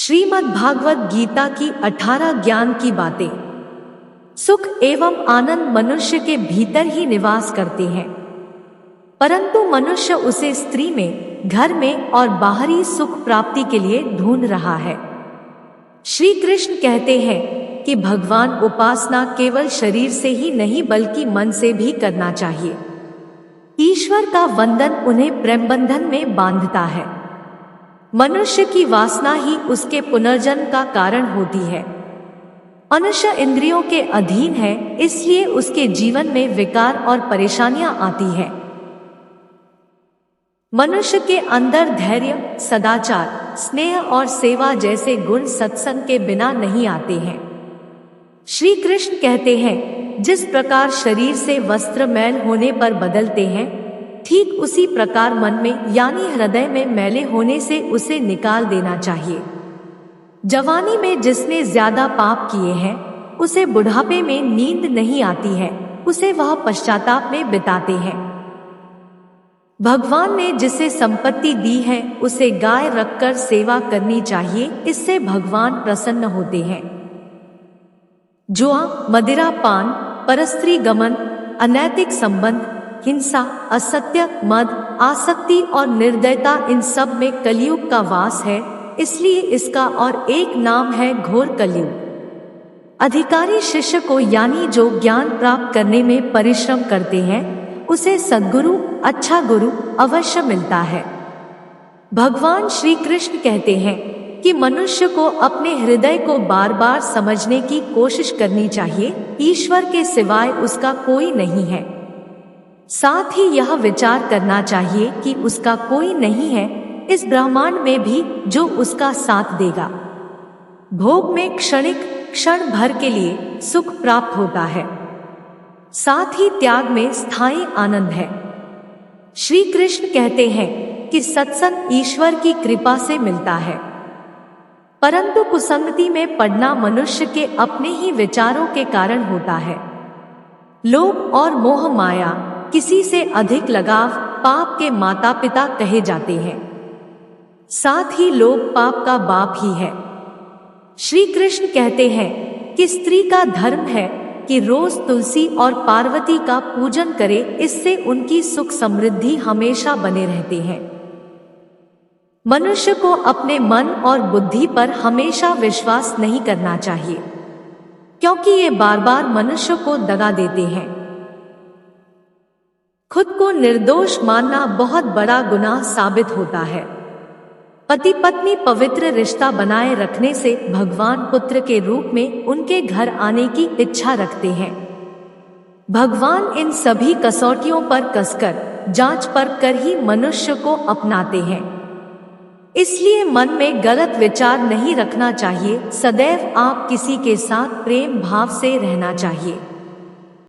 श्रीमद् भागवत गीता की 18 ज्ञान की बातें। सुख एवं आनंद मनुष्य के भीतर ही निवास करते हैं, परंतु मनुष्य उसे स्त्री में, घर में और बाहरी सुख प्राप्ति के लिए ढूंढ रहा है। श्री कृष्ण कहते हैं कि भगवान उपासना केवल शरीर से ही नहीं बल्कि मन से भी करना चाहिए। ईश्वर का वंदन उन्हें प्रेम बंधन में बांधता है। मनुष्य की वासना ही उसके पुनर्जन्म का कारण होती है। मनुष्य इंद्रियों के अधीन है, इसलिए उसके जीवन में विकार और परेशानियां आती है। मनुष्य के अंदर धैर्य, सदाचार, स्नेह और सेवा जैसे गुण सत्संग के बिना नहीं आते हैं। श्री कृष्ण कहते हैं, जिस प्रकार शरीर से वस्त्र मैल होने पर बदलते हैं, ठीक उसी प्रकार मन में यानी हृदय में मैले होने से उसे निकाल देना चाहिए। जवानी में जिसने ज्यादा पाप किए हैं, उसे बुढ़ापे में नींद नहीं आती है, उसे वह पश्चाताप में बिताते हैं। भगवान ने जिसे संपत्ति दी है, उसे गाय रखकर सेवा करनी चाहिए, इससे भगवान प्रसन्न होते हैं। जुआ, मदिरा पान, परस्त्री गमन, अनैतिक संबंध, हिंसा, असत्य, मद, आसक्ति और निर्दयता, इन सब में कलयुग का वास है, इसलिए इसका और एक नाम है घोर कलयुग। अधिकारी शिष्य को यानी जो ज्ञान प्राप्त करने में परिश्रम करते हैं, उसे सद्गुरु, अच्छा गुरु अवश्य मिलता है। भगवान श्री कृष्ण कहते हैं कि मनुष्य को अपने हृदय को बार बार समझने की कोशिश करनी चाहिए, ईश्वर के सिवाय उसका कोई नहीं है। साथ ही यह विचार करना चाहिए कि उसका कोई नहीं है इस ब्रह्मांड में भी जो उसका साथ देगा। भोग में क्षणिक, क्षण भर के लिए सुख प्राप्त होता है, साथ ही त्याग में स्थायी आनंद है। श्री कृष्ण कहते हैं कि सत्संग ईश्वर की कृपा से मिलता है, परंतु कुसंगति में पड़ना मनुष्य के अपने ही विचारों के कारण होता है। लोभ और मोह माया, किसी से अधिक लगाव पाप के माता पिता कहे जाते हैं। साथ ही लोभ पाप का बाप ही है। श्री कृष्ण कहते हैं कि स्त्री का धर्म है कि रोज तुलसी और पार्वती का पूजन करे, इससे उनकी सुख समृद्धि हमेशा बने रहते हैं। मनुष्य को अपने मन और बुद्धि पर हमेशा विश्वास नहीं करना चाहिए, क्योंकि ये बार बार मनुष्य को दगा देते हैं। खुद को निर्दोष मानना बहुत बड़ा गुनाह साबित होता है। पति पत्नी पवित्र रिश्ता बनाए रखने से भगवान पुत्र के रूप में उनके घर आने की इच्छा रखते हैं। भगवान इन सभी कसौटियों पर कसकर, जांच परख कर ही मनुष्य को अपनाते हैं। इसलिए मन में गलत विचार नहीं रखना चाहिए, सदैव आप किसी के साथ प्रेम भाव से रहना चाहिए।